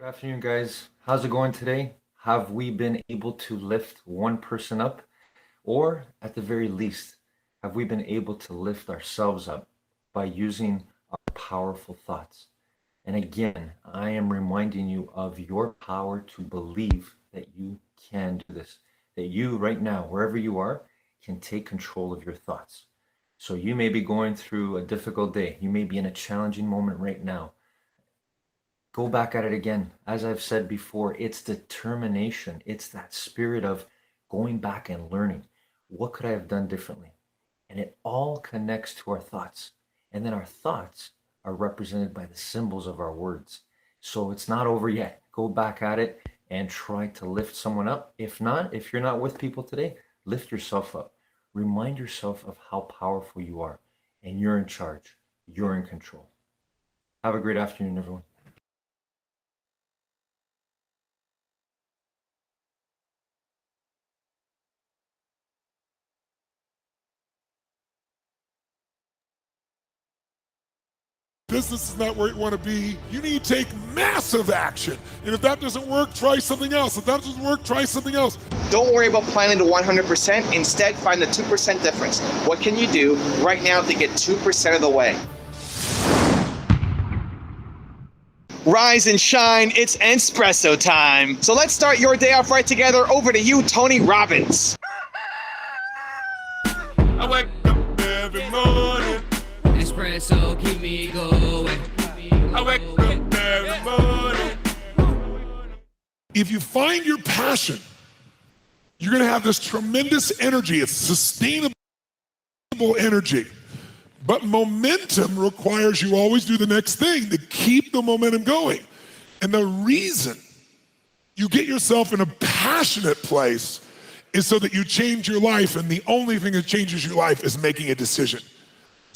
Good afternoon, guys. How's it going today? Have we been able to lift one person up? Or at the very least, have we been able to lift ourselves up by using our powerful thoughts? And again, I am reminding you of your power to believe that you can do this, that you right now, wherever you are, can take control of your thoughts. So you may be going through a difficult day. You may be in a challenging moment right now. Go back at it again. As I've said before, it's determination. It's that spirit of going back and learning. What could I have done differently? And it all connects to our thoughts. And then our thoughts are represented by the symbols of our words. So it's not over yet. Go back at it and try to lift someone up. If not, if you're not with people today, lift yourself up. Remind yourself of how powerful you are. And you're in charge. You're in control. Have a great afternoon, everyone. Business is not where you want to be. You need to take massive action. And if that doesn't work, try something else. If that doesn't work, try something else. Don't worry about planning to 100%. Instead, find the 2% difference. What can you do right now to get 2% of the way? Rise and shine, it's espresso time. So let's start your day off right together. Over to you, Tony Robbins. I wake up every morning. Espresso, keep me going. I wake up every morning. If you find your passion, you're going to have this tremendous energy. It's sustainable energy. But momentum requires you always do the next thing to keep the momentum going. And the reason you get yourself in a passionate place is so that you change your life. And the only thing that changes your life is making a decision.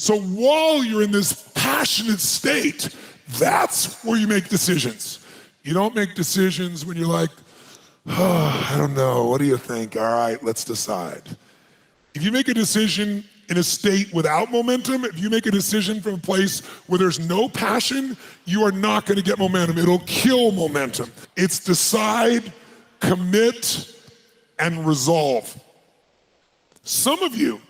So while you're in this passionate state, that's where you make decisions. You don't make decisions when you're like, oh, I don't know, what do you think? All right, let's decide. If you make a decision in a state without momentum, if you make a decision from a place where there's no passion, you are not gonna get momentum. It'll kill momentum. It's decide, commit, and resolve. Some of you,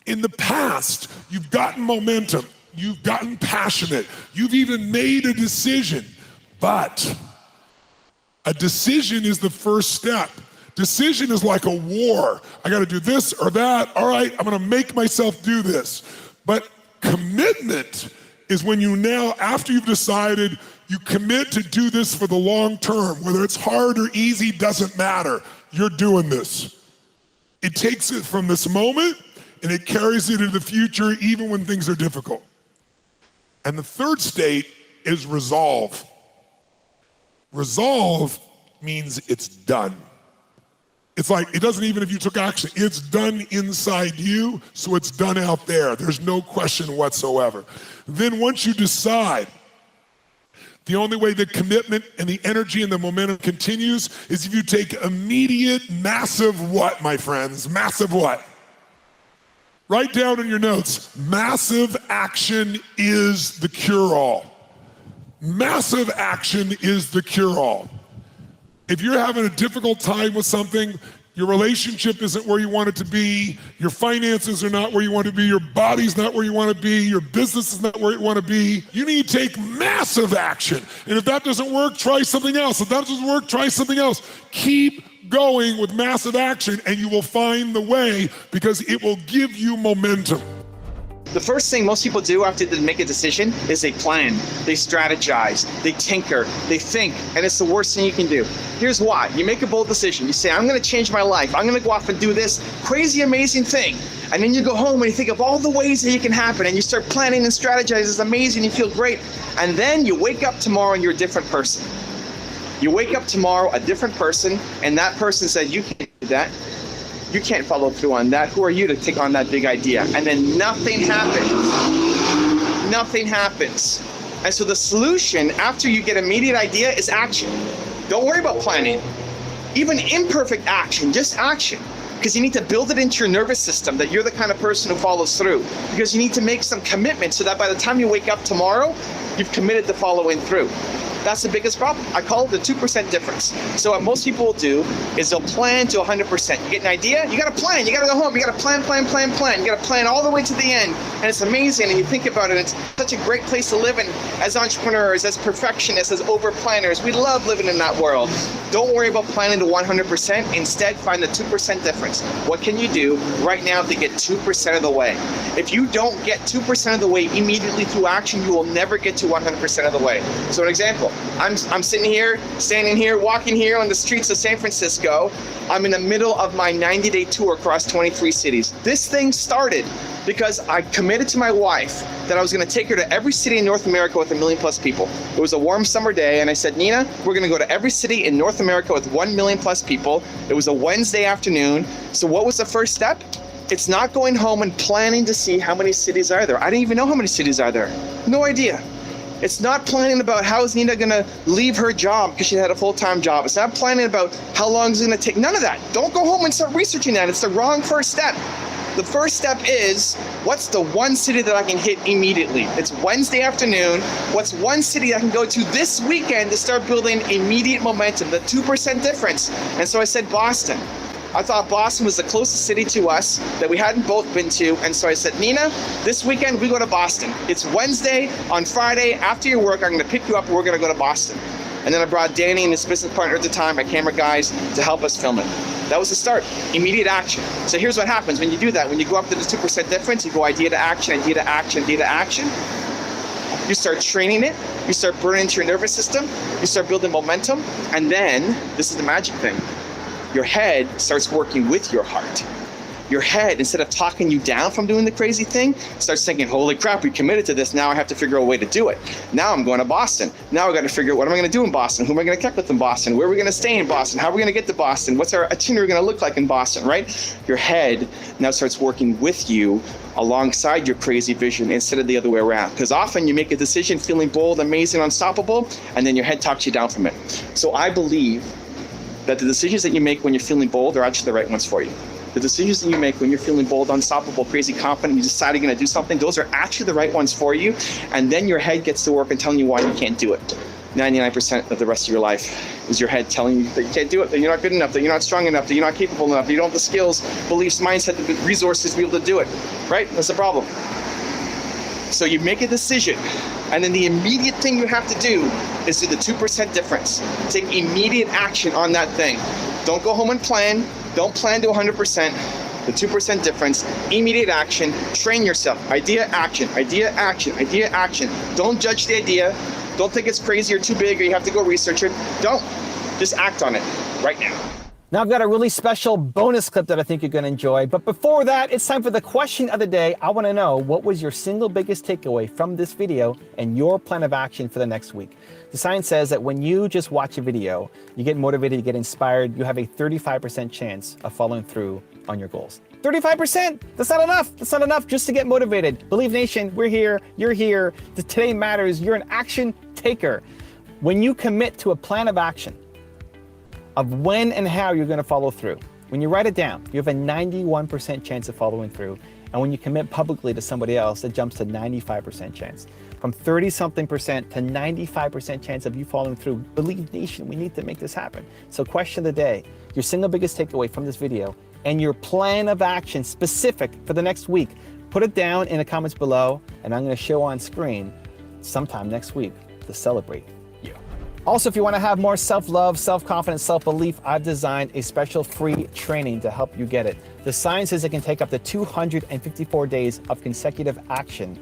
in the past, you've gotten momentum, you've gotten passionate, you've even made a decision, but a decision is the first step. Decision is like a war. I gotta do this or that, all right, I'm gonna make myself do this. But commitment is when you now, after you've decided, you commit to do this for the long term. Whether it's hard or easy, doesn't matter. You're doing this. It takes it from this moment and it carries it into the future even when things are difficult. And the third state is resolve. Resolve means it's done. It's like, it doesn't even if you took action, it's done inside you, so it's done out there. There's no question whatsoever. Then once you decide, the only way the commitment and the energy and the momentum continues is if you take immediate, massive what, my friends? Massive what? Write down in your notes, massive action is the cure-all. Massive action is the cure-all. If you're having a difficult time with something, your relationship isn't where you want it to be, your finances are not where you want to be, your body's not where you want to be, your business is not where you want to be, you need to take massive action. And if that doesn't work, try something else. If that doesn't work, try something else. Keep going with massive action and you will find the way because it will give you momentum. The first thing most people do after they make a decision is they plan, they strategize, they tinker, they think, and it's the worst thing you can do. Here's why. You make a bold decision. You say, I'm gonna change my life. I'm gonna go off and do this crazy, amazing thing. And then you go home and you think of all the ways that it can happen and you start planning and strategizing. It's amazing, you feel great. And then you wake up tomorrow and you're a different person. You wake up tomorrow a different person and that person said, you can't do that. You can't follow through on that. Who are you to take on that big idea? And then nothing happens. Nothing happens. And so the solution after you get immediate idea is action. Don't worry about planning. Even imperfect action, just action. Because you need to build it into your nervous system that you're the kind of person who follows through. Because you need to make some commitment so that by the time you wake up tomorrow, you've committed to following through. That's the biggest problem. I call it the 2% difference. So what most people will do is they'll plan to 100%. You get an idea, you got to plan. You got to go home. You got to plan. You got to plan all the way to the end. And it's amazing. And you think about it, it's such a great place to live in as entrepreneurs, as perfectionists, as over planners. We love living in that world. Don't worry about planning to 100%. Instead, find the 2% difference. What can you do right now to get 2% of the way? If you don't get 2% of the way immediately through action, you will never get to 100% of the way. So an example, I'm sitting here, standing here, walking here on the streets of San Francisco. I'm in the middle of my 90-day tour across 23 cities. This thing started because I committed to my wife that I was going to take her to every city in North America with 1 million plus people. It was a warm summer day, and I said, Nina, we're going to go to every city in North America with 1 million plus people. It was a Wednesday afternoon. So what was the first step? It's not going home and planning to see how many cities are there. I didn't even know how many cities are there. No idea. It's not planning about how is Nina going to leave her job because she had a full-time job. It's not planning about how long it's going to take. None of that. Don't go home and start researching that. It's the wrong first step. The first step is, what's the one city that I can hit immediately? It's Wednesday afternoon. What's one city I can go to this weekend to start building immediate momentum, the 2% difference? And so I said Boston. I thought Boston was the closest city to us that we hadn't both been to. And so I said, Nina, this weekend we go to Boston. It's Wednesday. On Friday, after your work, I'm going to pick you up and we're going to go to Boston. And then I brought Danny and his business partner at the time, my camera guys, to help us film it. That was the start, immediate action. So here's what happens when you do that. When you go up to the 2% difference, you go idea to action, idea to action, idea to action. You start training it. You start burning into your nervous system. You start building momentum. And then, this is the magic thing, your head starts working with your heart. Your head, instead of talking you down from doing the crazy thing, starts thinking, holy crap, we committed to this. Now I have to figure out a way to do it. Now I'm going to Boston. Now I got to figure out what am I going to do in Boston? Who am I going to connect with in Boston? Where are we going to stay in Boston? How are we going to get to Boston? What's our itinerary going to look like in Boston, right? Your head now starts working with you alongside your crazy vision instead of the other way around. Because often you make a decision feeling bold, amazing, unstoppable, and then your head talks you down from it. So I believe that the decisions that you make when you're feeling bold are actually the right ones for you. The decisions that you make when you're feeling bold, unstoppable, crazy, confident, you decide you're going to do something, those are actually the right ones for you. And then your head gets to work and telling you why you can't do it. 99% of the rest of your life is your head telling you that you can't do it, that you're not good enough, that you're not strong enough, that you're not capable enough, that you don't have the skills, beliefs, mindset, the resources to be able to do it, right? That's the problem. So you make a decision, and then the immediate thing you have to do is do the 2% difference. Take immediate action on that thing. Don't go home and plan. Don't plan to 100%. The 2% difference, immediate action, train yourself. Idea, action, idea, action, idea, action. Don't judge the idea. Don't think it's crazy or too big or you have to go research it. Don't. Just act on it right now. Now I've got a really special bonus clip that I think you're going to enjoy. But before that, it's time for the question of the day. I want to know, what was your single biggest takeaway from this video and your plan of action for the next week? The science says that when you just watch a video, you get motivated, you get inspired, you have a 35% chance of following through on your goals. 35%, that's not enough. That's not enough just to get motivated. Believe Nation, we're here, you're here. Today matters, you're an action taker. When you commit to a plan of action, of when and how you're going to follow through. When you write it down, you have a 91% chance of following through. And when you commit publicly to somebody else, it jumps to 95% chance. From 30-something% to 95% chance of you following through. Believe Nation, we need to make this happen. So question of the day, your single biggest takeaway from this video and your plan of action specific for the next week. Put it down in the comments below, and I'm going to show on screen sometime next week to celebrate you. Also, if you want to have more self-love, self-confidence, self-belief, I've designed a special free training to help you get it. The science says it can take up to 254 days of consecutive action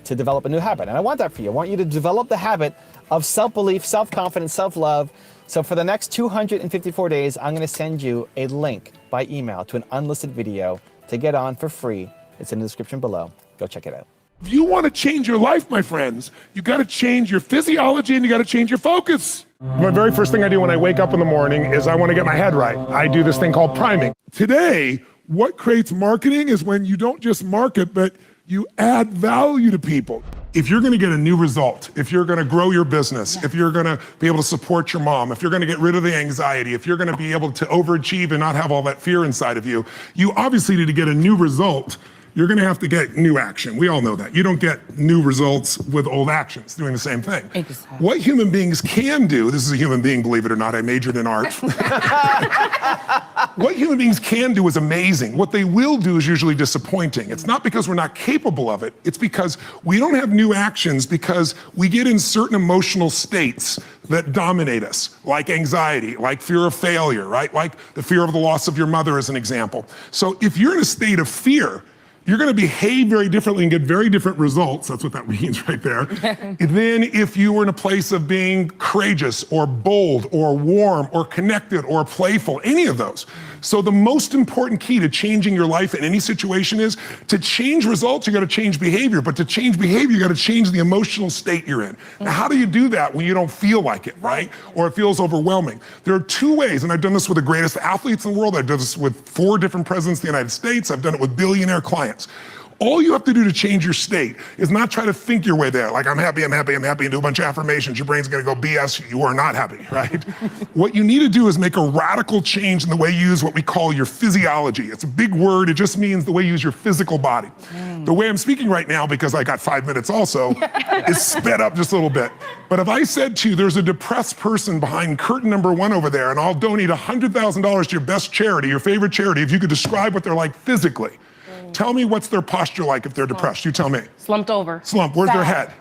to develop a new habit. And I want that for you. I want you to develop the habit of self-belief, self-confidence, self-love. So for the next 254 days, I'm going to send you a link by email to an unlisted video to get on for free. It's in the description below. Go check it out. If you want to change your life, my friends, you got to change your physiology and you got to change your focus. My very first thing I do when I wake up in the morning is I want to get my head right. I do this thing called priming. Today, what creates marketing is when you don't just market, but you add value to people. If you're going to get a new result, if you're going to grow your business, if you're going to be able to support your mom, if you're going to get rid of the anxiety, if you're going to be able to overachieve and not have all that fear inside of you, you obviously need to get a new result you're gonna have to get new action. We all know that. You don't get new results with old actions doing the same thing. Exactly. What human beings can do, this is a human being, believe it or not, I majored in art. What human beings can do is amazing. What they will do is usually disappointing. It's not because we're not capable of it, it's because we don't have new actions because we get in certain emotional states that dominate us, like anxiety, like fear of failure, right? Like the fear of the loss of your mother as an example. So if you're in a state of fear, you're gonna behave very differently and get very different results, that's what that means right there, than if you were in a place of being courageous or bold or warm or connected or playful, any of those. So the most important key to changing your life in any situation is to change results, you gotta change behavior, but to change behavior, you gotta change the emotional state you're in. Now, how do you do that when you don't feel like it, right? Or it feels overwhelming? There are two ways, and I've done this with the greatest athletes in the world. I've done this with 4 different presidents of the United States. I've done it with billionaire clients. All you have to do to change your state is not try to think your way there, like I'm happy, I'm happy, I'm happy, and do a bunch of affirmations. Your brain's gonna go, BS, you are not happy, right? What you need to do is make a radical change in the way you use what we call your physiology. It's a big word, it just means the way you use your physical body. The way I'm speaking right now, because I got 5 minutes also, is sped up just a little bit. But if I said to you, there's a depressed person behind curtain number 1 over there, and I'll donate $100,000 to your best charity, your favorite charity, if you could describe what they're like physically. Tell me what's their posture like if they're depressed. You tell me. Slumped over. Slump. Where's their head?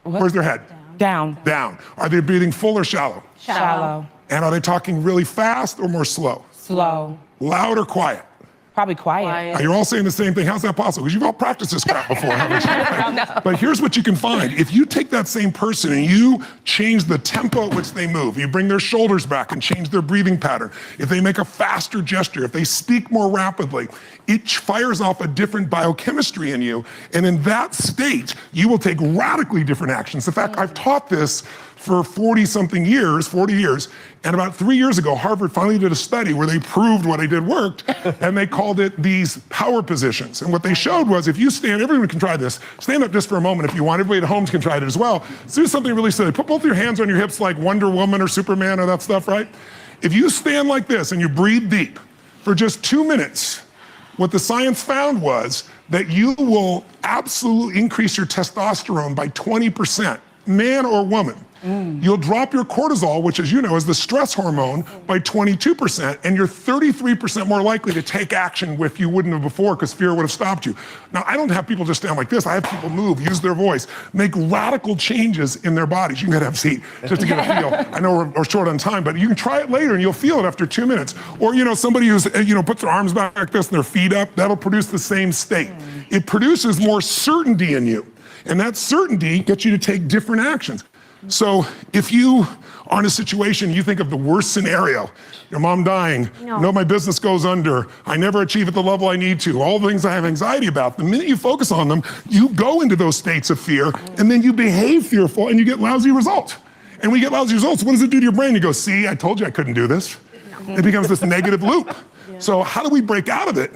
Where's their head? Down. Down. Are they breathing full or shallow? Shallow. And are they talking really fast or more slow? Slow. Loud or quiet? Probably quiet. You're all saying the same thing. How's that possible? Because you've all practiced this crap before, haven't you? But here's what you can find. If you take that same person and you change the tempo at which they move, you bring their shoulders back and change their breathing pattern, if they make a faster gesture, if they speak more rapidly, it fires off a different biochemistry in you. And in that state, you will take radically different actions. In fact, I've taught this for 40 years, and about 3 years ago, Harvard finally did a study where they proved what I did worked, and they called it these power positions. And what they showed was if you stand, everyone can try this, stand up just for a moment if you want, everybody at home can try it as well. So do something really silly, put both your hands on your hips like Wonder Woman or Superman or that stuff, right? If you stand like this and you breathe deep for just 2 minutes, what the science found was that you will absolutely increase your testosterone by 20%, man or woman. You'll drop your cortisol, which as you know is the stress hormone, by 22%, and you're 33% more likely to take action if you wouldn't have before because fear would have stopped you. Now, I don't have people just stand like this. I have people move, use their voice, make radical changes in their bodies. You can have a seat just to get a feel. I know we're short on time, but you can try it later and you'll feel it after 2 minutes. Or, somebody who's, puts their arms back like this and their feet up, that'll produce the same state. It produces more certainty in you. And that certainty gets you to take different actions. So if you are in a situation, you think of the worst scenario, your mom dying, my business goes under, I never achieve at the level I need to, all the things I have anxiety about, the minute you focus on them, you go into those states of fear, and then you behave fearful, and you get lousy results. And when you get lousy results, what does it do to your brain? You go, see, I told you I couldn't do this. It becomes this negative loop. So how do we break out of it?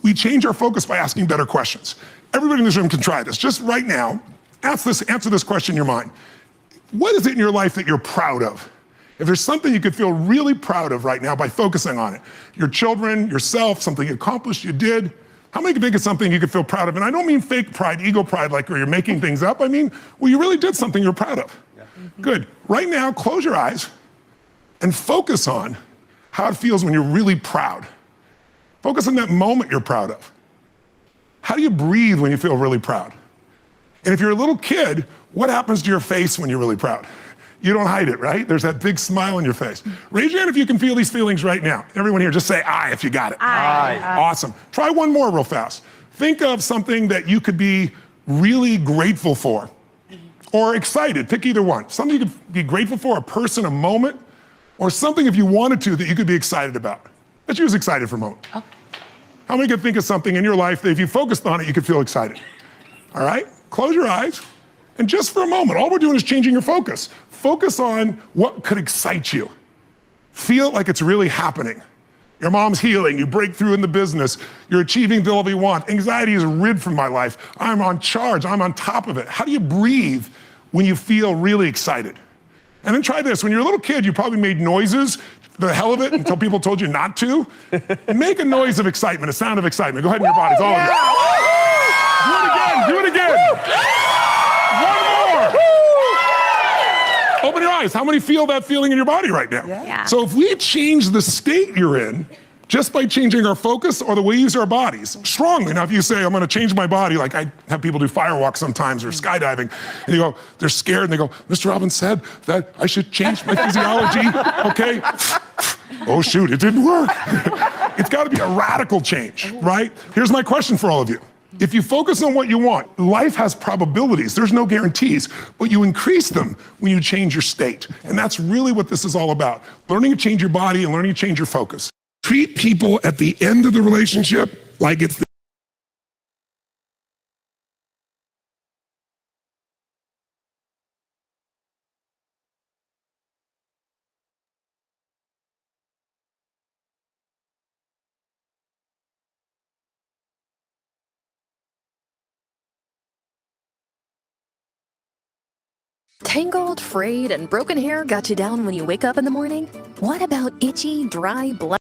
We change our focus by asking better questions. Everybody in this room can try this. Just right now, answer this question in your mind. What is it in your life that you're proud of? If there's something you could feel really proud of right now by focusing on it, your children, yourself, something you accomplished, you did, how many can think of something you could feel proud of? And I don't mean fake pride, ego pride, like where you're making things up. I mean, well, you really did something you're proud of. Good. Right now, close your eyes and focus on how it feels when you're really proud. Focus on that moment you're proud of. How do you breathe when you feel really proud? And if you're a little kid, what happens to your face when you're really proud? You don't hide it, right? There's that big smile on your face. Raise your hand if you can feel these feelings right now. Everyone here, just say aye if you got it. Aye. Awesome. Try one more real fast. Think of something that you could be really grateful for or excited. Pick either one. Something you could be grateful for, a person, a moment, or something if you wanted to that you could be excited about. Let's use excited for a moment. Oh. How many could think of something in your life that if you focused on it, you could feel excited? All right? Close your eyes. And just for a moment, all we're doing is changing your focus. Focus on what could excite you. Feel like it's really happening. Your mom's healing, you break through in the business, you're achieving the level you want. Anxiety is rid from my life. I'm on charge, I'm on top of it. How do you breathe when you feel really excited? And then try this, when you're a little kid, you probably made noises, the hell of it, until people told you not to. Make a noise of excitement, a sound of excitement. Go ahead in your bodies, all of you. Do it again. One more. Open your eyes. How many feel that feeling in your body right now? Yeah. So if we change the state you're in, just by changing our focus or the way we use our bodies, strongly. Now, if you say, I'm gonna change my body, like I have people do firewalks sometimes or skydiving, and you go, they're scared, and they go, Mr. Robbins said that I should change my physiology, okay? Oh shoot, it didn't work. It's gotta be a radical change, right? Here's my question for all of you. If you focus on what you want, life has probabilities, there's no guarantees, but you increase them when you change your state. And that's really what this is all about. Learning to change your body and learning to change your focus. Treat people at the end of the relationship like it's the Tangled, frayed, and broken hair got you down when you wake up in the morning? What about itchy, dry, black?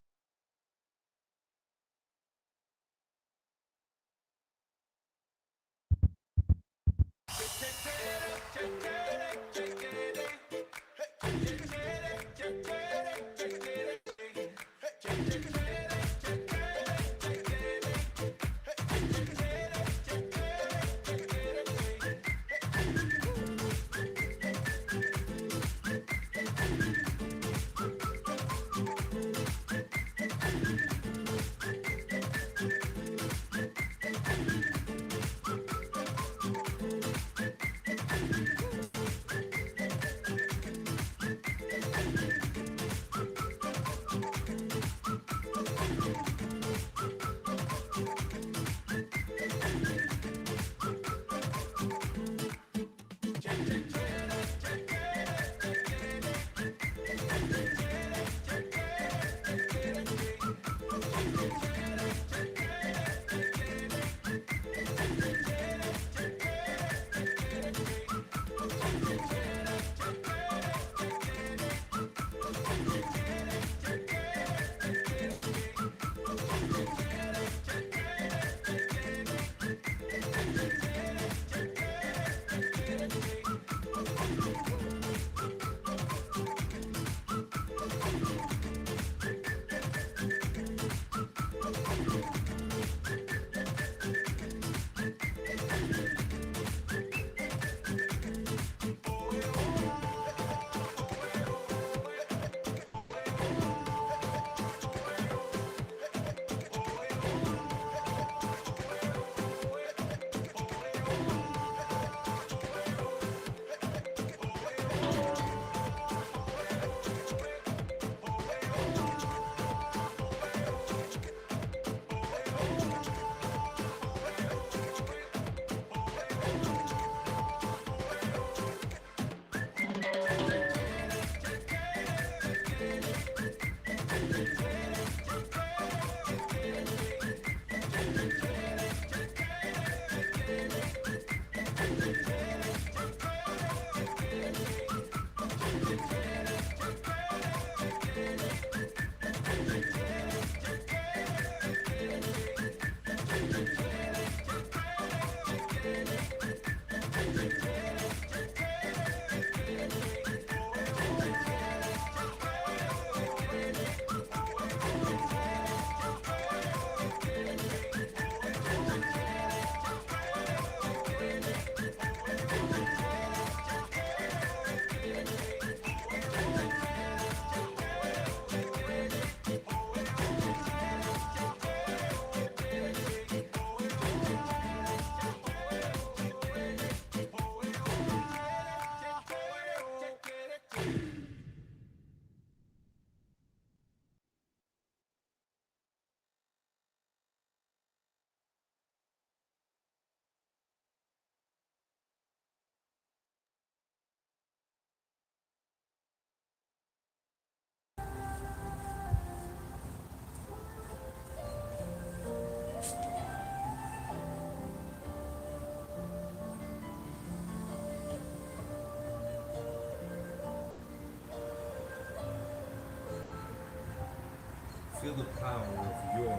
Feel the power of your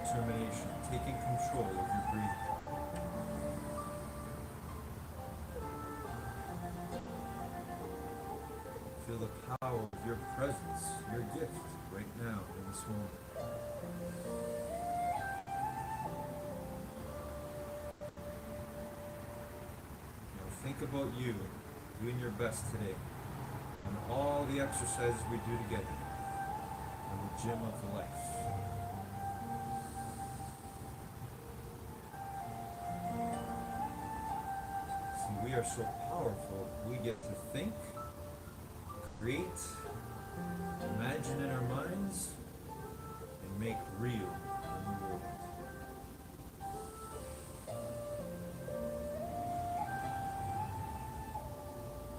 determination taking control of your breathing. Feel the power of your presence, your gift right now in this moment. Now think about you doing your best today on all the exercises we do together in the gym of life. See, we are so powerful, we get to think, create, imagine in our minds, and make real in the world.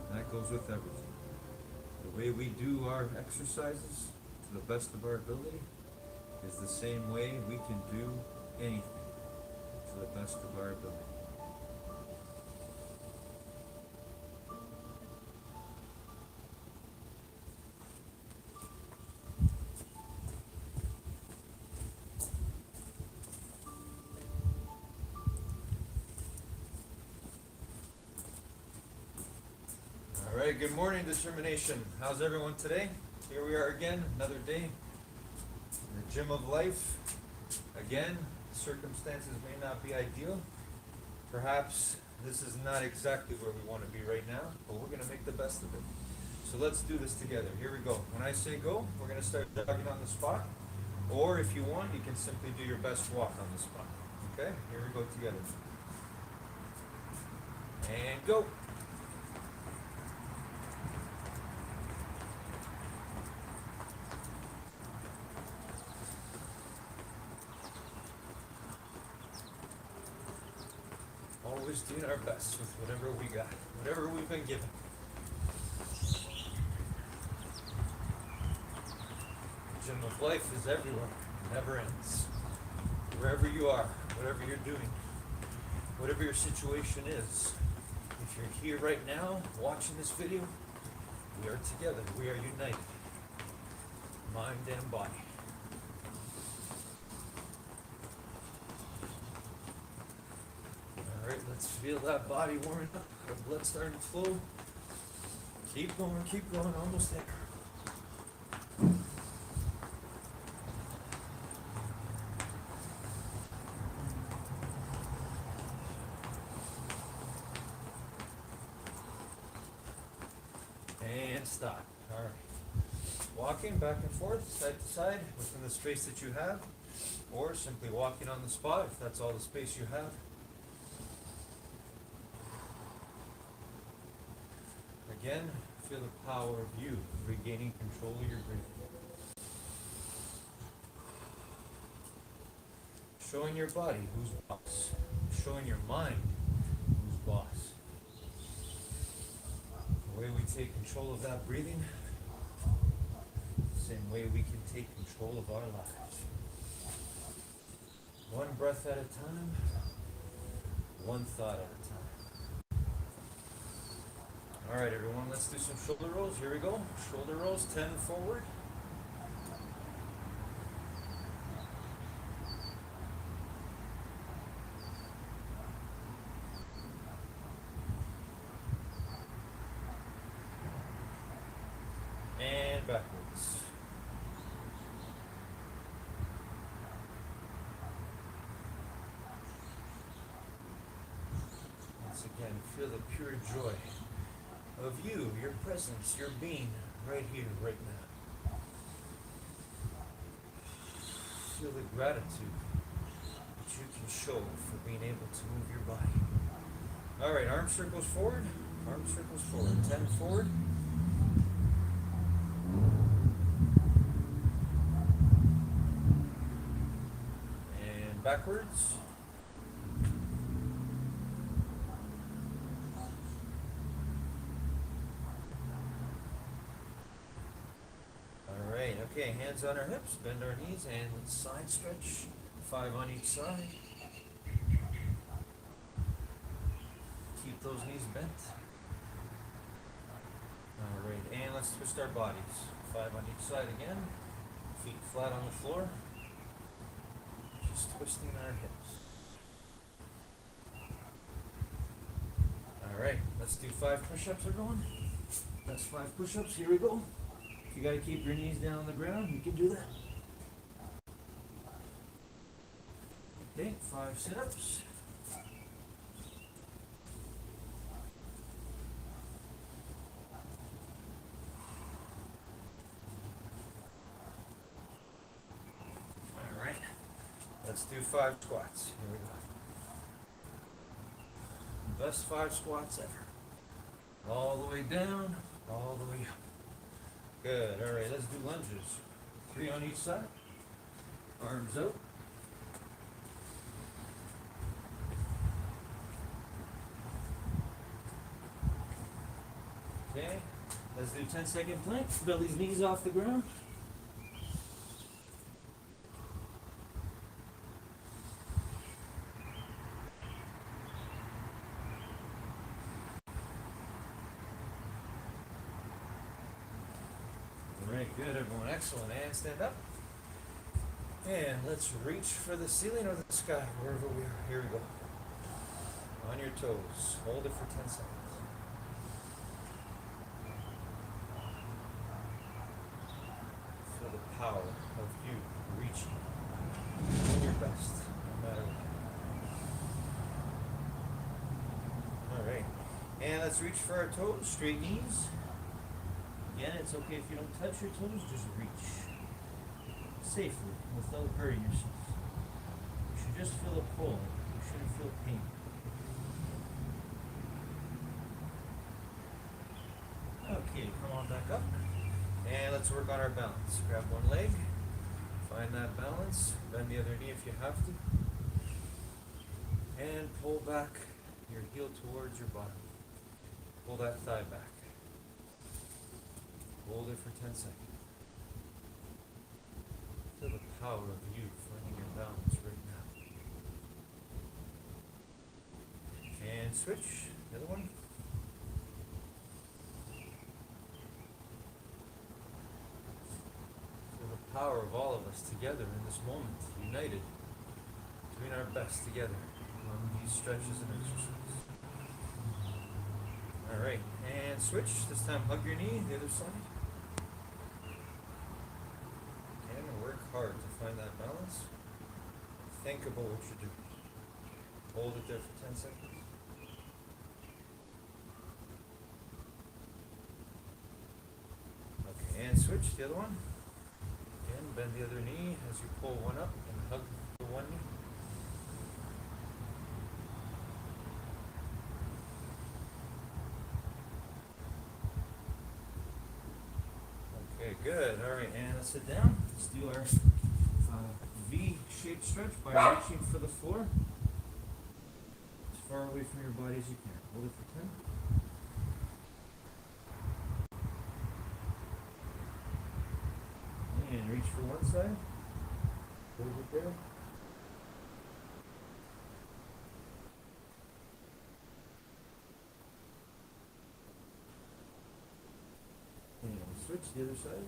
And that goes with everything. The way we do our exercises to the best of our ability is the same way we can do anything to the best of our ability. All right, good morning, determination. How's everyone today? Here we are again, another day in the gym of life. Again, circumstances may not be ideal. Perhaps this is not exactly where we want to be right now, but we're going to make the best of it. So let's do this together. Here we go. When I say go, we're going to start jogging on the spot. Or if you want, you can simply do your best walk on the spot. Okay, here we go together. And go. Always doing our best with whatever we got, whatever we've been given. The gym of life is everywhere, never ends. Wherever you are, whatever you're doing, whatever your situation is, if you're here right now watching this video, we are together, we are united, mind and body. Alright, let's feel that body warming up, our blood starting to flow. Keep going, almost there. And stop. Alright. Walking back and forth, side to side, within the space that you have, or simply walking on the spot if that's all the space you have. Again, feel the power of you regaining control of your breathing. Showing your body who's boss. Showing your mind who's boss. The way we take control of that breathing, the same way we can take control of our lives. One breath at a time, one thought at a time. All right, everyone, let's do some shoulder rolls. Here we go. Shoulder rolls, 10 forward. And backwards. Once again, feel the pure joy of you, your presence, your being right here, right now. Feel the gratitude that you can show for being able to move your body. All right, arm circles forward, 10 forward. And backwards. Okay, hands on our hips, bend our knees, and let's side stretch. 5 on each side. Keep those knees bent. Alright, and let's twist our bodies. 5 on each side again. Feet flat on the floor. Just twisting our hips. Alright, let's do 5 push-ups, everyone. That's 5 push-ups. Here we go. If you got to keep your knees down on the ground, you can do that. Okay, 5 sit-ups. All right. Let's do 5 squats. Here we go. Best 5 squats ever. All the way down, all the way up. Good. All right, let's do lunges. 3 on each side. Arms out. Okay, let's do 10-second planks. Belly's knees off the ground. All right, good, everyone. Excellent. And stand up. And let's reach for the ceiling or the sky, wherever we are. Here we go. On your toes. Hold it for 10 seconds. Feel the power of you reaching. Doing your best, no matter what. All right. And let's reach for our toes. Straight knees. Again, it's okay if you don't touch your toes, just reach. Safely, without hurting yourself. You should just feel a pull. You shouldn't feel pain. Okay, come on back up. And let's work on our balance. Grab one leg. Find that balance. Bend the other knee if you have to. And pull back your heel towards your bottom. Pull that thigh back. Hold it for 10 seconds. Feel the power of you finding your balance right now. And switch. The other one. Feel the power of all of us together in this moment, united, doing our best together on these stretches and exercises. All right, and switch. This time hug your knee, the other side. And work hard to find that balance. Think about what you're doing. Hold it there for 10 seconds. Okay, and switch, the other one. Again, bend the other knee as you pull one up and hug the one knee. Okay, good. All right, and let's sit down. Let's do our V-shaped stretch by reaching for the floor as far away from your body as you can. Hold it for 10. And reach for one side. Hold it there. And switch the other side.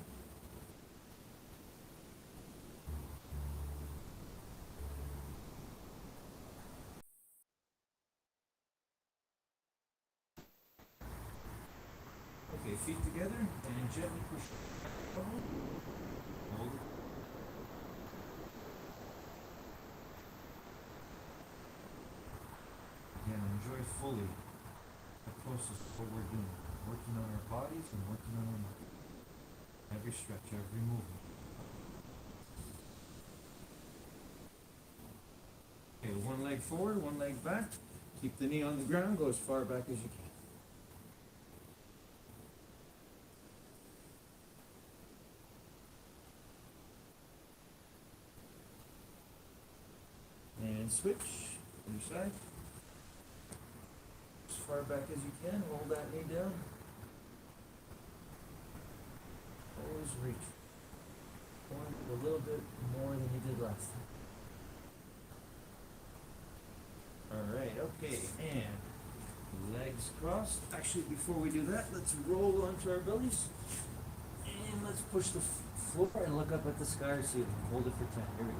Okay, feet together and gently push. Hold it. Again, enjoy fully the process of what we're doing. Working on our bodies and working on our mind. Every stretch, every movement. Okay, one leg forward, one leg back. Keep the knee on the ground, go as far back as you can. And switch, other side. As far back as you can, hold that knee down. Always reach. Point a little bit more than you did last time. Alright, okay, and legs crossed. Actually, before we do that, let's roll onto our bellies. And let's push the floor and look up at the sky or ceiling. Hold it for 10. Here we go.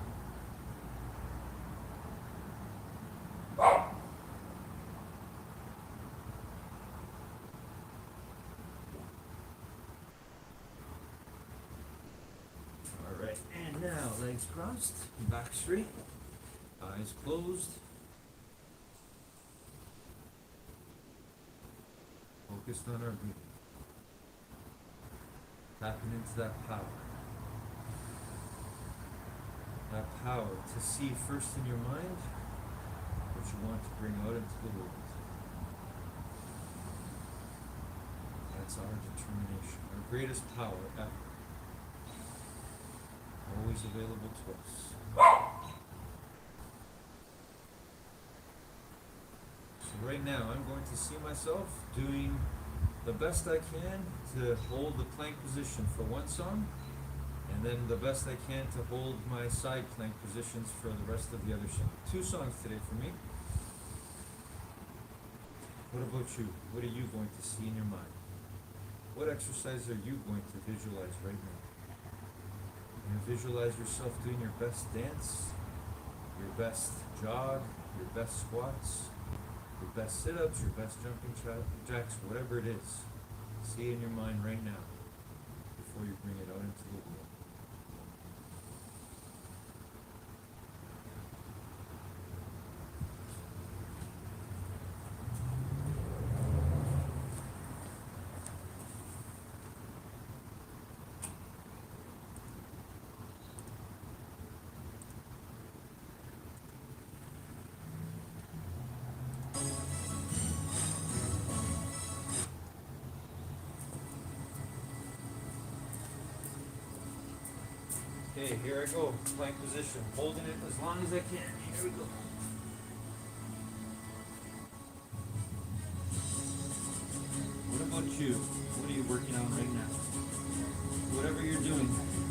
Hands crossed, back straight, eyes closed. Focused on our breathing. Tapping into that power. That power to see first in your mind what you want to bring out into the world. That's our determination, our greatest power ever. Always available to us. So right now I'm going to see myself doing the best I can to hold the plank position for one song, and then the best I can to hold my side plank positions for the rest of the other song. 2 songs today for me. What about you? What are you going to see in your mind? What exercise are you going to visualize right now? You visualize yourself doing your best dance, your best jog, your best squats, your best sit-ups, your best jumping jacks, whatever it is. See it in your mind right now before you bring it out into the world. Okay, here I go, plank position, holding it as long as I can. Here we go. What about you? What are you working on right now? Whatever you're doing,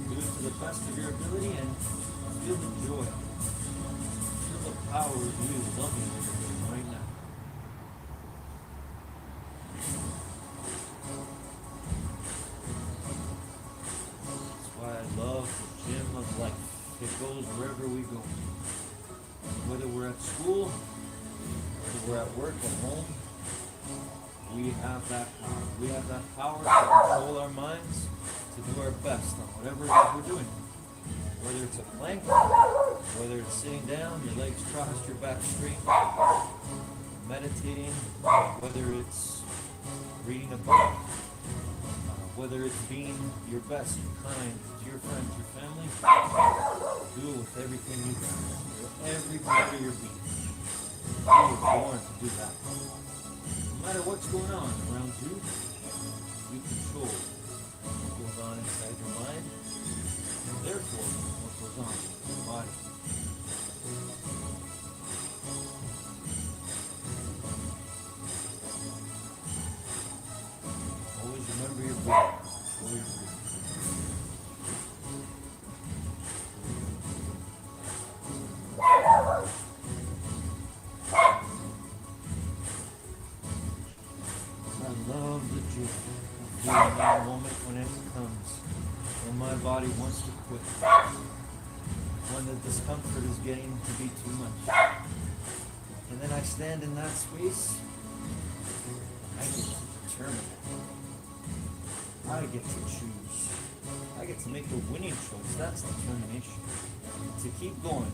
do it to the best of your ability and feel the joy. Feel the power of you loving what you're doing right now. That's why I love the gym of life. It goes wherever we go. Whether we're at school, whether we're at work, at home, we have that power. We have that power to control our minds, to do our best on whatever it is we're doing. Whether it's a plank, whether it's sitting down, your legs crossed, your back straight, meditating, whether it's reading a book, whether it's being your best, kind to your friends, your family, do it with everything you got, with every part of your being. You were born to do that. No matter what's going on around you, you control what goes on inside your mind, and therefore what goes on in your body. Always remember your breathing. Always breathe. I love the joy of feeling that moment when it comes, when my body wants to quit, when the discomfort is getting to be too much. And then I stand in that space, I get to determine it. I get to choose. I get to make the winning choice. That's determination. To keep going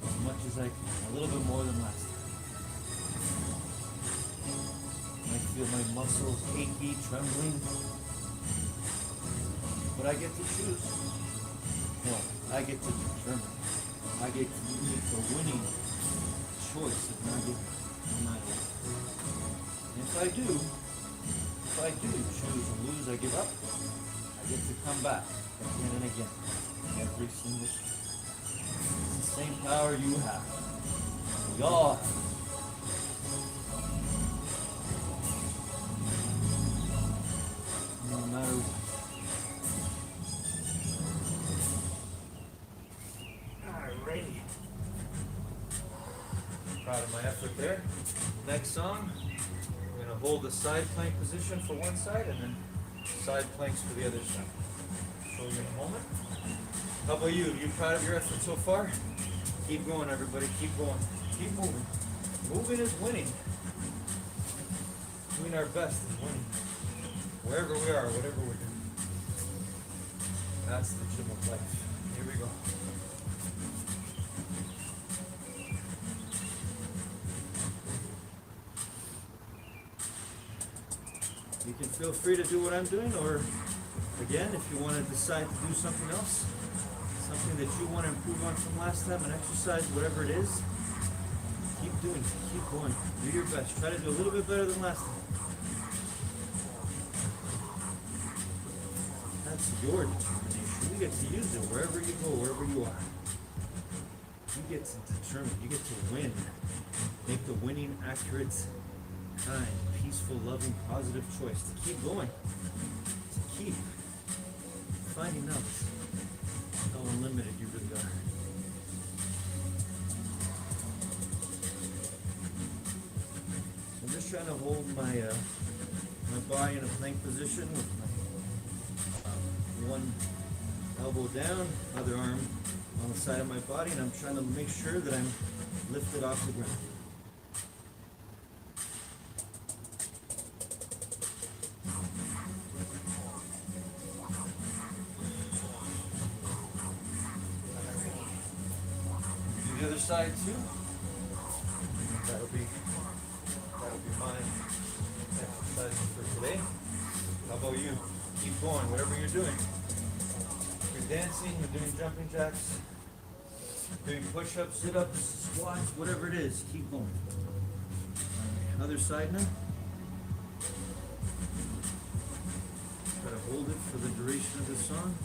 as much as I can, a little bit more than last time. I feel my muscles achy, trembling. But I get to choose. No, I get to determine. I get to make the winning choice of not giving up, no matter what. And if I do choose to lose, I give up, I get to come back again and again, every single time. It's the same power you have. We all have. No matter what. Alrighty. Proud of my effort there. Next song, we're going to hold the side plank position for one side and then side planks for the other side. Show you in a moment. How about you? You proud of your effort so far? Keep going, everybody. Keep going. Keep moving. Moving is winning. Doing our best is winning. Wherever we are, whatever we're doing. That's the gym of life. Here we go. You can feel free to do what I'm doing, or again, if you want to decide to do something else, something that you want to improve on from last time, an exercise, whatever it is, keep doing it, keep going, do your best, try to do a little bit better than last time. That's your determination. You get to use it wherever you go, wherever you are. You get to determine, you get to win. Make the winning, accurate, kind, peaceful, loving, positive choice to keep going, to keep finding out how unlimited you really are. So I'm just trying to hold my my body in a plank position with my one elbow down, other arm on the side of my body, and I'm trying to make sure that I'm lifted off the ground. Do the other side too. That'll be my exercise for today. How about you? Keep going, whatever you're doing. If you're dancing, you're doing jumping jacks, doing push-ups, sit-ups, squats, whatever it is, keep going. Alright, other side now. Try to hold it for the duration of the song.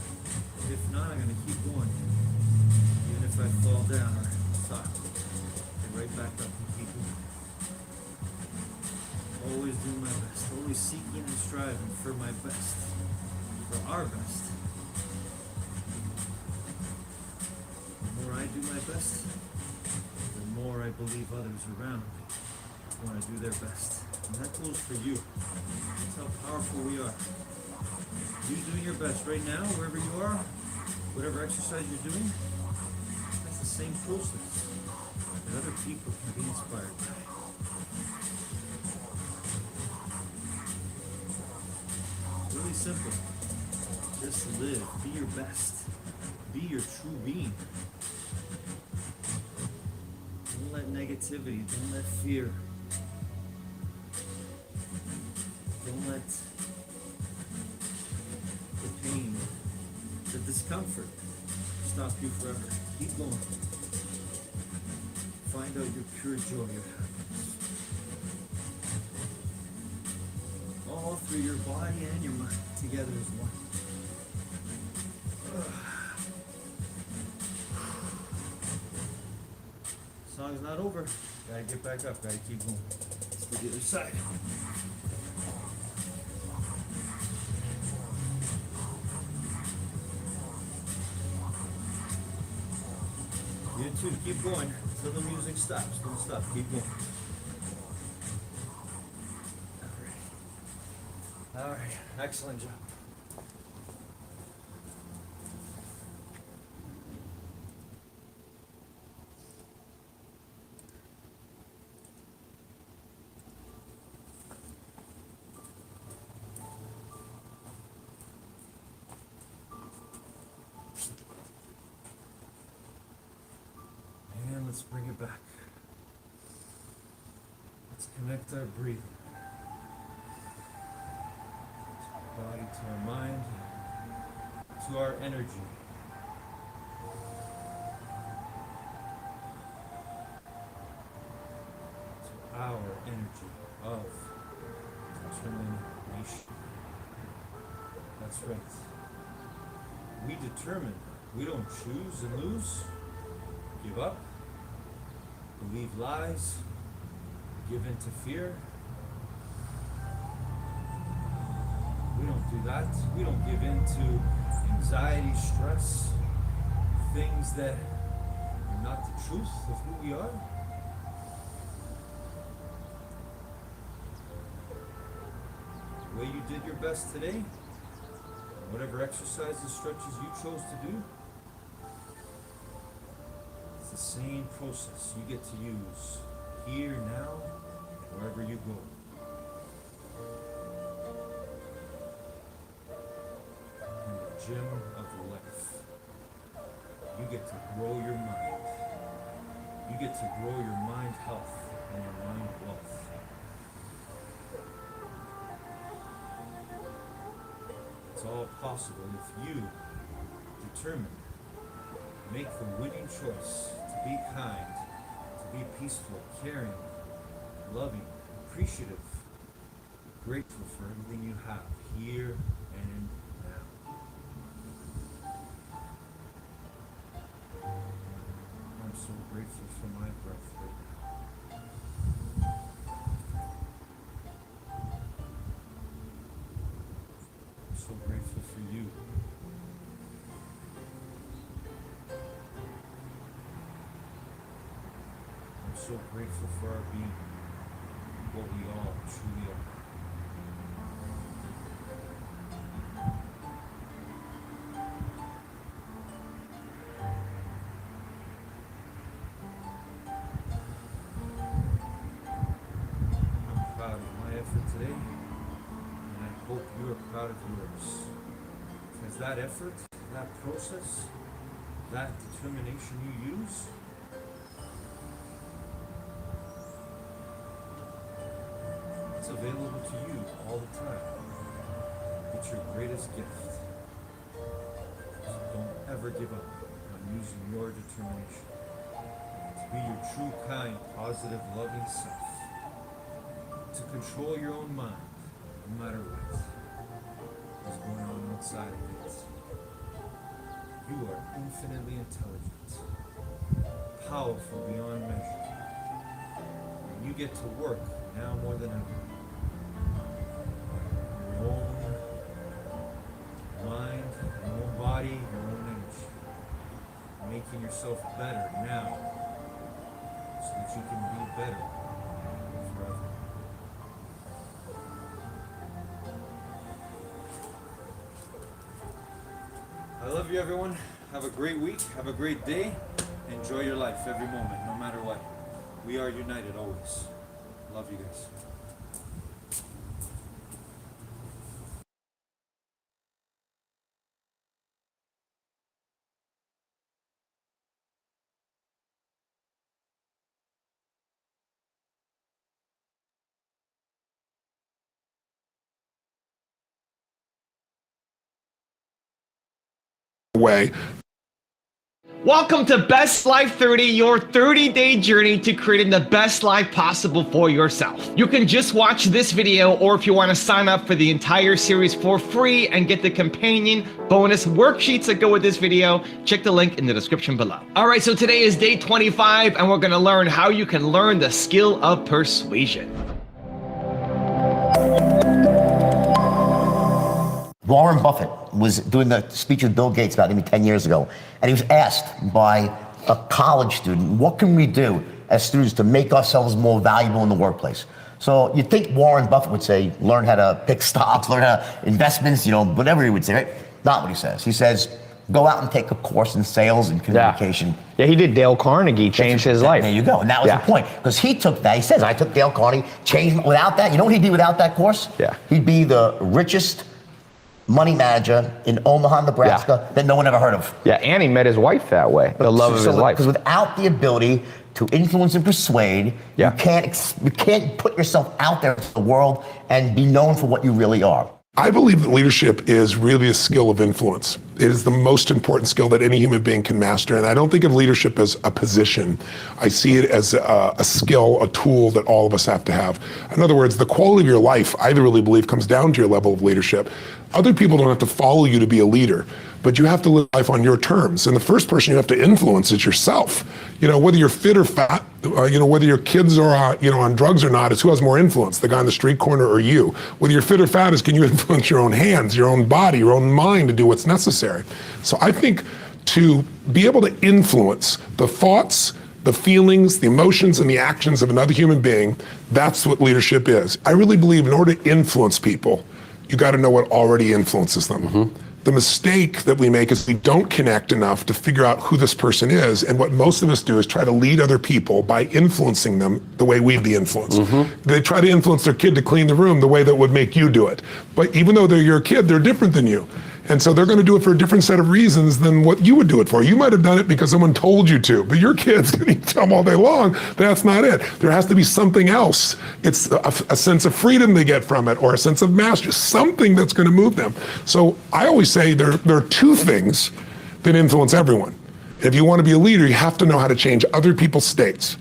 If not, I'm gonna keep going. Even if I fall down or stop, get right back up and keep going. Always doing my best, always seeking and striving for my best, for our best. The more I do my best, the more I believe others around me want to do their best. And that goes for you. That's how powerful we are. You doing your best right now, wherever you are, whatever exercise you're doing, that's the same process that other people can be inspired by. Really simple. Just live. Be your best. Be your true being. Don't let negativity, don't let fear, don't let the pain, the discomfort stop you forever. Keep going. Find out your pure joy, your happiness. All through your body and your mind, together as one. Song's not over. Gotta get back up, gotta keep going. Let's do the other side. You too, keep going until the music stops. Don't stop, keep going. All right, excellent job. And let's bring it back. Let's connect our breathing. Body to our mind, to our energy. To our energy of determination. That's right. We determine. We don't choose and lose, give up, believe lies, give in to fear. We don't do that. We don't give in to anxiety, stress, things that are not the truth of who we are. The way you did your best today, whatever exercises, stretches you chose to do, it's the same process you get to use here, now, wherever you go. Gym of life. You get to grow your mind. You get to grow your mind health and your mind wealth. It's all possible if you determine, make the winning choice to be kind, to be peaceful, caring, loving, appreciative, grateful for everything you have here and now. I'm so grateful for my breath right now. I'm so grateful for you. I'm so grateful for our being, what we all truly are. I'm proud of my effort today, and I hope you are proud of yours. Because that effort, that process, that determination you use, it's available to you all the time. It's your greatest gift. So don't ever give up on using your determination to be your true, kind, positive, loving self. To control your own mind, no matter what is going on outside of it. You are infinitely intelligent, powerful beyond measure. And you get to work now more than ever. Your own mind, your own body, your own energy. Making yourself better now so that you can be better forever. I love you, everyone. Have a great week. Have a great day. Enjoy your life every moment, no matter what. We are united always. Love you guys. Way. Welcome to Best Life 30, your 30-day journey to creating the best life possible for yourself. You can just watch this video, or if you want to sign up for the entire series for free and get the companion bonus worksheets that go with this video, check the link in the description below. All right, so today is day 25, and we're going to learn how you can learn the skill of persuasion. Warren Buffett was doing the speech with Bill Gates about maybe 10 years ago, and he was asked by a college student, what can we do as students to make ourselves more valuable in the workplace? So you'd think Warren Buffett would say, learn how to pick stocks, learn how to investments, whatever he would say, right? Not what he says. He says, go out and take a course in sales and communication. Yeah, he did. Dale Carnegie changed his life. There you go. And that was the point. Because he took that. He says, I took Dale Carnegie, changed without that. You know what he'd be without that course? Yeah. He'd be the richest money manager in Omaha, Nebraska that no one ever heard of. Yeah, and he met his wife that way. The love of his life. Because without the ability to influence and persuade, you can't put yourself out there to the world and be known for what you really are. I believe that leadership is really a skill of influence. It is the most important skill that any human being can master. And I don't think of leadership as a position. I see it as a skill, a tool that all of us have to have. In other words, the quality of your life, I really believe, comes down to your level of leadership. Other people don't have to follow you to be a leader, but you have to live life on your terms. And the first person you have to influence is yourself. Whether you're fit or fat, whether your kids are on drugs or not, is who has more influence, the guy on the street corner or you. Whether you're fit or fat is, can you influence your own hands, your own body, your own mind to do what's necessary? So I think to be able to influence the thoughts, the feelings, the emotions, and the actions of another human being, that's what leadership is. I really believe in order to influence people, you got to know what already influences them. Mm-hmm. The mistake that we make is we don't connect enough to figure out who this person is. And what most of us do is try to lead other people by influencing them the way we'd be influenced. Mm-hmm. They try to influence their kid to clean the room the way that would make you do it. But even though they're your kid, they're different than you. And so they're going to do it for a different set of reasons than what you would do it for. You might have done it because someone told you to, but your kids, you tell them all day long, that's not it. There has to be something else. It's a sense of freedom they get from it, or a sense of mastery, something that's going to move them. So I always say there are two things that influence everyone. If you want to be a leader, you have to know how to change other people's states.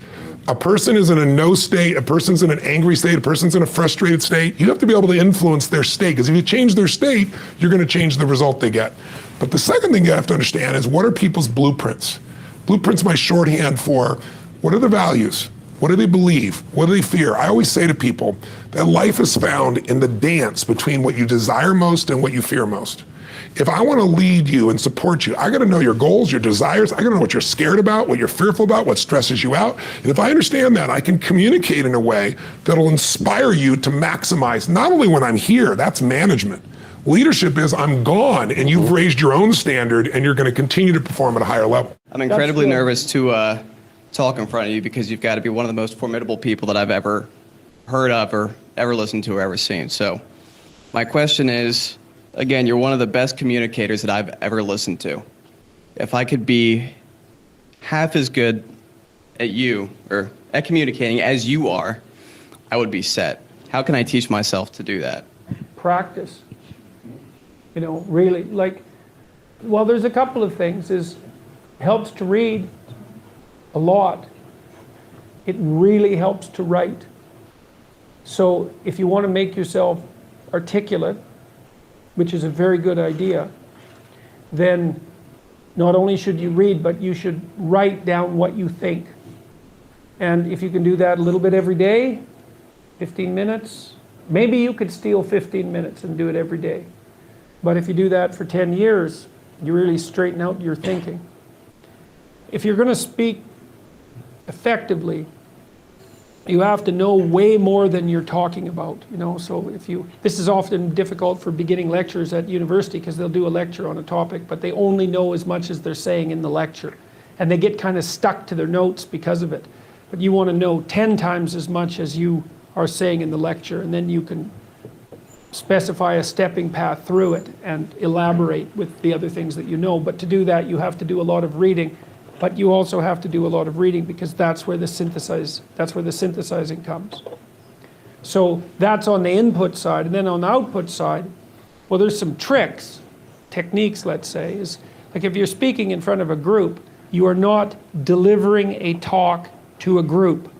A person is in a no state, a person's in an angry state, a person's in a frustrated state. You have to be able to influence their state, because if you change their state, you're going to change the result they get. But the second thing you have to understand is, what are people's blueprints? Blueprints, my shorthand for what are the values? What do they believe? What do they fear? I always say to people that life is found in the dance between what you desire most and what you fear most. If I want to lead you and support you, I got to know your goals, your desires. I got to know what you're scared about, what you're fearful about, what stresses you out. And if I understand that, I can communicate in a way that'll inspire you to maximize, not only when I'm here, that's management. Leadership is I'm gone and you've raised your own standard and you're going to continue to perform at a higher level. I'm incredibly nervous to talk in front of you, because you've got to be one of the most formidable people that I've ever heard of or ever listened to or ever seen. So my question is, again, you're one of the best communicators that I've ever listened to. If I could be half as good at you, or at communicating as you are, I would be set. How can I teach myself to do that? Practice. You know, really, like, well, there's a couple of things. Helps to read a lot. It really helps to write. So if you want to make yourself articulate, which is a very good idea, then not only should you read, but you should write down what you think. And if you can do that a little bit every day, 15 minutes, maybe you could steal 15 minutes and do it every day. But if you do that for 10 years, you really straighten out your thinking. If you're going to speak effectively, you have to know way more than you're talking about, you know. So this is often difficult for beginning lecturers at university, because they'll do a lecture on a topic, but they only know as much as they're saying in the lecture. And they get kind of stuck to their notes because of it. But you want to know 10 times as much as you are saying in the lecture, and then you can specify a stepping path through it and elaborate with the other things that you know. But to do that, you have to do a lot of reading. But you also have to do a lot of reading, because that's where the synthesizing comes. So that's on the input side. And then on the output side, well, there's some techniques, let's say, is like if you're speaking in front of a group, you are not delivering a talk to a group.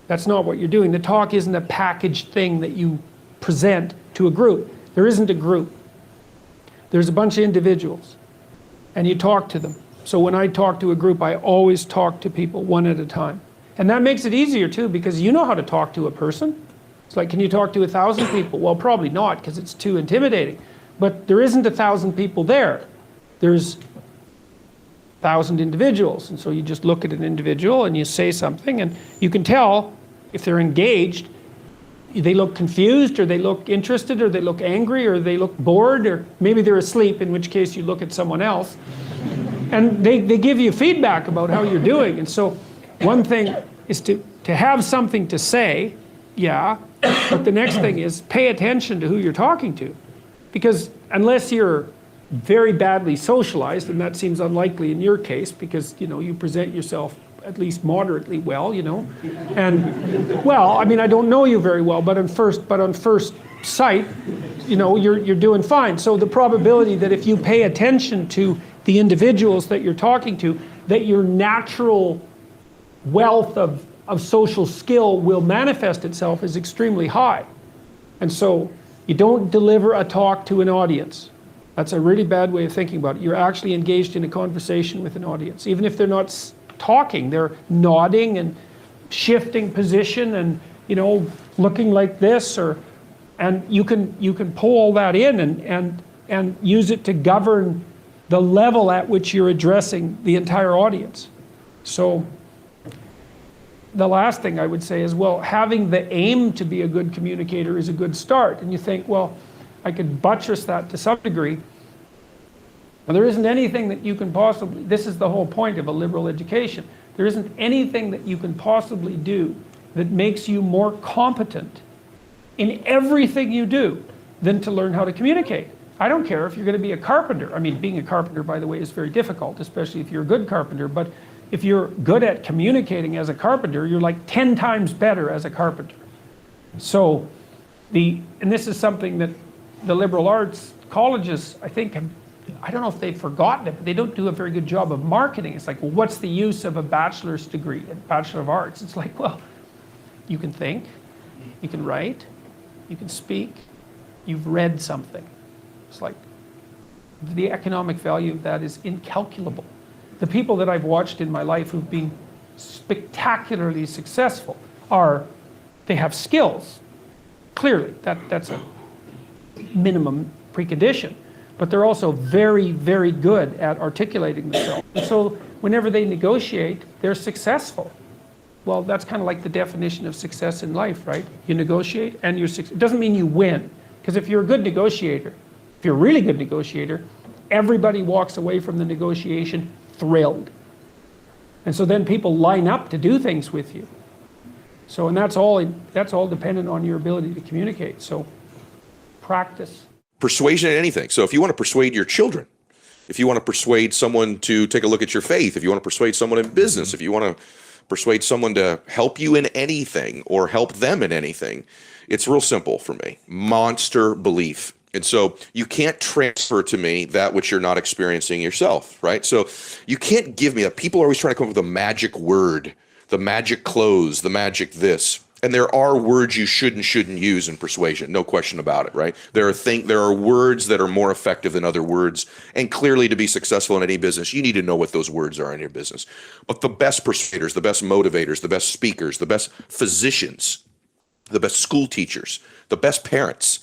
That's not what you're doing. The talk isn't a packaged thing that you present to a group. There isn't a group. There's a bunch of individuals, and you talk to them. So when I talk to a group, I always talk to people one at a time. And that makes it easier too, because you know how to talk to a person. It's like, can you talk to 1,000 people? Well, probably not, because it's too intimidating. But there isn't 1,000 people there. There's 1,000 individuals. And so you just look at an individual and you say something, and you can tell if they're engaged. They look confused, or they look interested, or they look angry, or they look bored, or maybe they're asleep, in which case you look at someone else. And they give you feedback about how you're doing. And so one thing is to have something to say, yeah, but the next thing is pay attention to who you're talking to. Because unless you're very badly socialized, and that seems unlikely in your case, because you present yourself at least moderately well, and well, I mean, I don't know you very well, but on first sight, you're doing fine. So the probability that if you pay attention to the individuals that you're talking to, that your natural wealth of social skill will manifest itself is extremely high. And so you don't deliver a talk to an audience. That's a really bad way of thinking about it. You're actually engaged in a conversation with an audience. Even if they're not talking, they're nodding and shifting position and looking like this, and you can pull all that in and use it to govern the level at which you're addressing the entire audience. So the last thing I would say is, well, having the aim to be a good communicator is a good start. And you think, well, I could buttress that to some degree. But there isn't anything that you can possibly, this is the whole point of a liberal education, there isn't anything that you can possibly do that makes you more competent in everything you do than to learn how to communicate. I don't care if you're going to be a carpenter. I mean, being a carpenter, by the way, is very difficult, especially if you're a good carpenter. But if you're good at communicating as a carpenter, you're like 10 times better as a carpenter. So and this is something that the liberal arts colleges, I think, I don't know if they've forgotten it, but they don't do a very good job of marketing. It's like, well, what's the use of a bachelor's degree, a Bachelor of Arts? It's like, well, you can think, you can write, you can speak, you've read something. It's like, the economic value of that is incalculable. The people that I've watched in my life who've been spectacularly successful they have skills. Clearly, that's a minimum precondition. But they're also very, very good at articulating themselves. And so whenever they negotiate, they're successful. Well, that's kind of like the definition of success in life, right? You negotiate and you're successful. It doesn't mean you win. Because if you're a good negotiator, if you're a really good negotiator, everybody walks away from the negotiation thrilled. And so then people line up to do things with you. So, and that's all dependent on your ability to communicate. So practice. Persuasion in anything. So if you want to persuade your children, if you want to persuade someone to take a look at your faith, if you want to persuade someone in business, if you want to persuade someone to help you in anything or help them in anything, it's real simple for me. Monster belief. And so you can't transfer to me that which you're not experiencing yourself, right? So you can't give me people are always trying to come up with a magic word, the magic close, the magic this. And there are words you should and shouldn't use in persuasion, no question about it, right? There are words that are more effective than other words. And clearly, to be successful in any business, you need to know what those words are in your business. But the best persuaders, the best motivators, the best speakers, the best physicians, the best school teachers, the best parents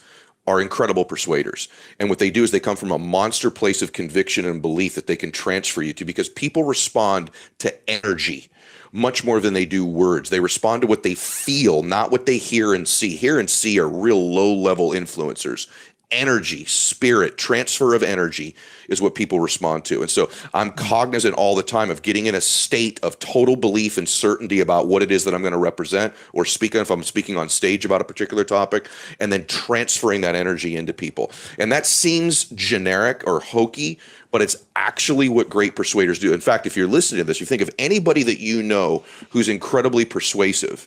are incredible persuaders. And what they do is they come from a monster place of conviction and belief that they can transfer you to, because people respond to energy much more than they do words. They respond to what they feel, not what they hear and see. Hear and see are real low-level influencers. Energy, spirit, transfer of energy is what people respond to. And so I'm cognizant all the time of getting in a state of total belief and certainty about what it is that I'm going to represent or speak on, if I'm speaking on stage about a particular topic, and then transferring that energy into people. And that seems generic or hokey, but it's actually what great persuaders do. In fact, if you're listening to this, you think of anybody that you know who's incredibly persuasive.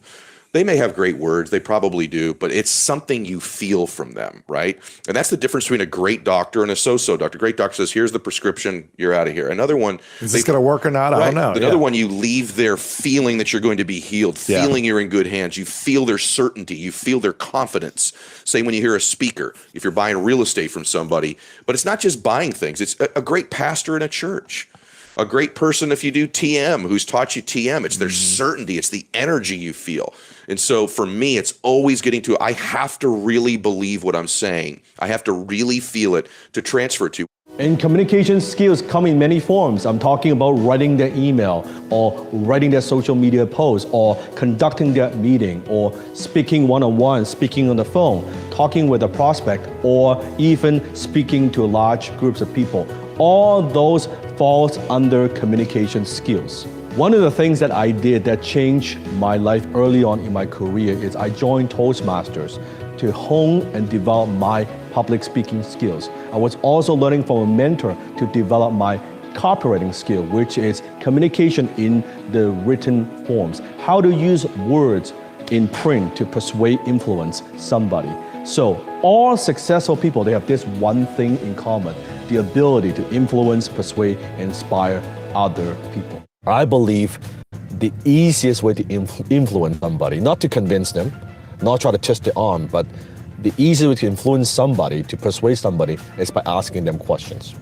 They may have great words, they probably do, but it's something you feel from them, right? And that's the difference between a great doctor and a so-so doctor. Great doctor says, here's the prescription, you're out of here. Another one, is this going to work or not? I don't know. Another one, you leave there feeling that you're going to be healed, feeling you're in good hands. You feel their certainty, you feel their confidence. Same when you hear a speaker, if you're buying real estate from somebody. But it's not just buying things, it's a great pastor in a church. A great person, if you do TM, who's taught you TM, it's their certainty, it's the energy you feel. And so for me, it's always getting to, I have to really believe what I'm saying. I have to really feel it to transfer it to. And communication skills come in many forms. I'm talking about writing their email, or writing their social media post, or conducting their meeting, or speaking one-on-one, speaking on the phone, talking with a prospect, or even speaking to large groups of people. All those falls under communication skills. One of the things that I did that changed my life early on in my career is I joined Toastmasters to hone and develop my public speaking skills. I was also learning from a mentor to develop my copywriting skill, which is communication in the written forms. How to use words in print to persuade, influence somebody. So all successful people, they have this one thing in common: the ability to influence, persuade, and inspire other people. I believe the easiest way to influence somebody, not to convince them, not try to twist their arm, but the easiest way to influence somebody, to persuade somebody, is by asking them questions.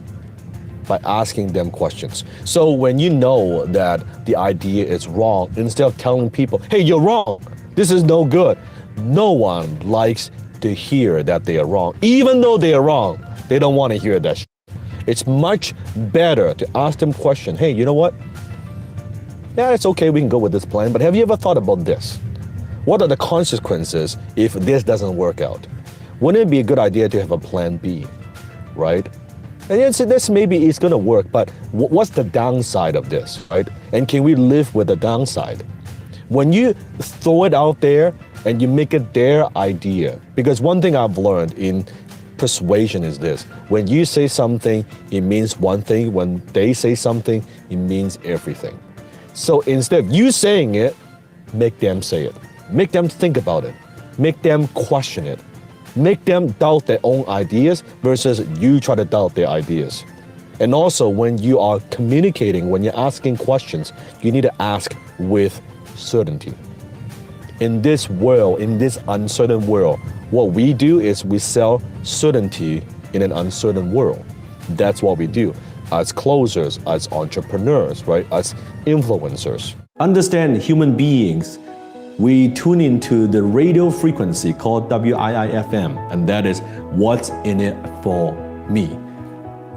By asking them questions. So when you know that the idea is wrong, instead of telling people, hey, you're wrong, this is no good, no one likes to hear that they are wrong. Even though they are wrong, they don't want to hear that shit. It's much better to ask them questions. Hey, you know what? Yeah, it's okay, we can go with this plan, but have you ever thought about this? What are the consequences if this doesn't work out? Wouldn't it be a good idea to have a plan B, right? And this maybe it's gonna work, but what's the downside of this, right? And can we live with the downside? When you throw it out there and you make it their idea, because one thing I've learned in persuasion is this. When you say something, it means one thing. When they say something, it means everything. So instead of you saying it, make them say it. Make them think about it. Make them question it. Make them doubt their own ideas versus you try to doubt their ideas. And also, when you are communicating, when you're asking questions, you need to ask with certainty. In this world, in this uncertain world, what we do is we sell certainty in an uncertain world. That's what we do as closers, as entrepreneurs, right? As influencers. Understand human beings. We tune into the radio frequency called WIIFM, and that is what's in it for me.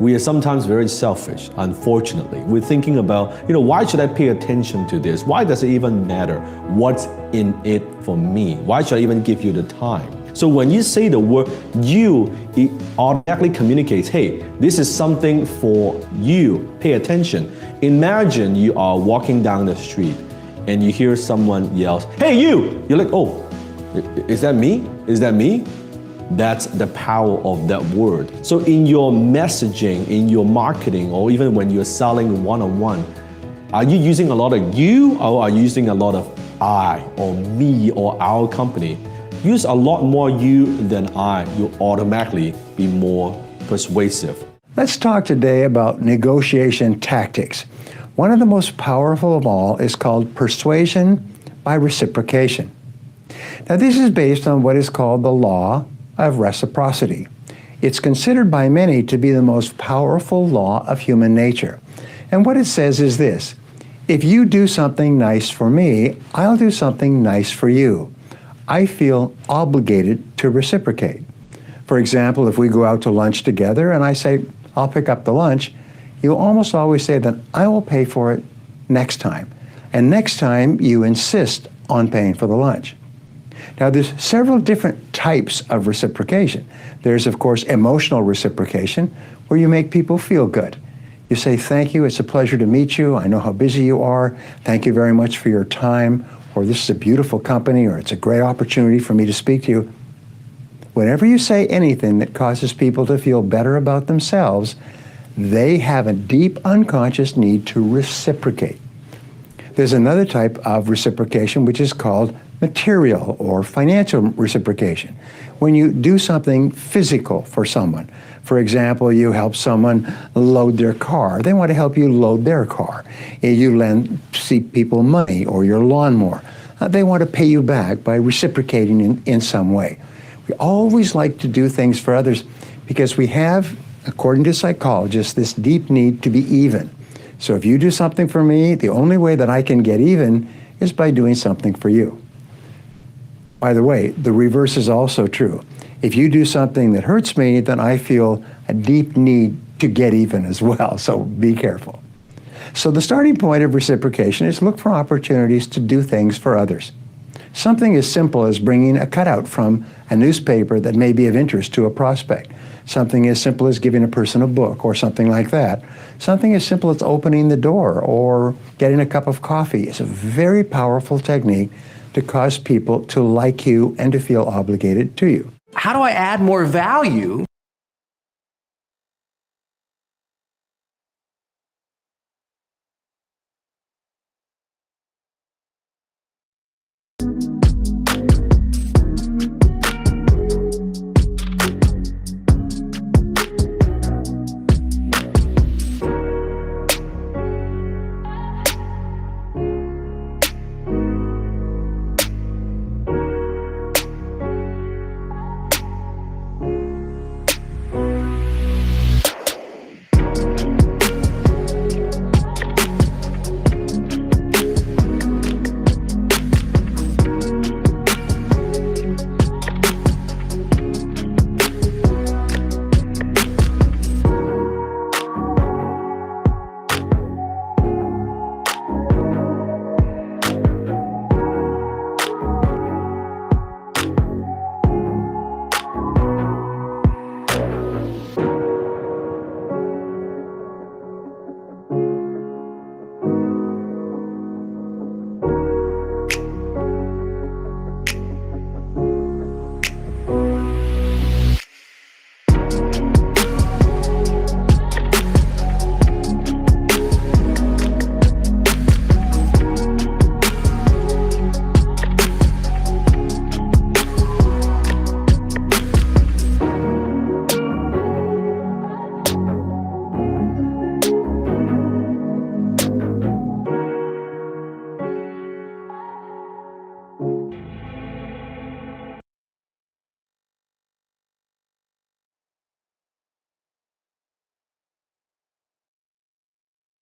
We are sometimes very selfish, unfortunately. We're thinking about, why should I pay attention to this? Why does it even matter? What's in it for me? Why should I even give you the time? So when you say the word you, it automatically communicates, hey, this is something for you. Pay attention. Imagine you are walking down the street and you hear someone yells, hey, you! You're like, oh, is that me? Is that me? That's the power of that word. So in your messaging, in your marketing, or even when you're selling one-on-one, are you using a lot of you, or are you using a lot of I or me or our company? Use a lot more you than I. You'll automatically be more persuasive. Let's talk today about negotiation tactics. One of the most powerful of all is called persuasion by reciprocation. Now, this is based on what is called the law of reciprocity. It's considered by many to be the most powerful law of human nature. And what it says is this: if you do something nice for me, I'll do something nice for you. I feel obligated to reciprocate. For example, if we go out to lunch together and I say, I'll pick up the lunch, you almost always say that I will pay for it next time. And next time you insist on paying for the lunch. Now, there's several different types of reciprocation. There's, of course, emotional reciprocation, where you make people feel good. You say, thank you, it's a pleasure to meet you. I know how busy you are. Thank you very much for your time. Or this is a beautiful company, or it's a great opportunity for me to speak to you. Whenever you say anything that causes people to feel better about themselves, they have a deep unconscious need to reciprocate. There's another type of reciprocation which is called material or financial reciprocation. When you do something physical for someone, for example, you help someone load their car, they want to help you load their car. You lend people money or your lawnmower, they want to pay you back by reciprocating in some way. We always like to do things for others because we have, according to psychologists, this deep need to be even. So if you do something for me, the only way that I can get even is by doing something for you. By the way, the reverse is also true. If you do something that hurts me, then I feel a deep need to get even as well, so be careful. So the starting point of reciprocation is look for opportunities to do things for others. Something as simple as bringing a cutout from a newspaper that may be of interest to a prospect. Something as simple as giving a person a book or something like that. Something as simple as opening the door or getting a cup of coffee is a very powerful technique to cause people to like you and to feel obligated to you. How do I add more value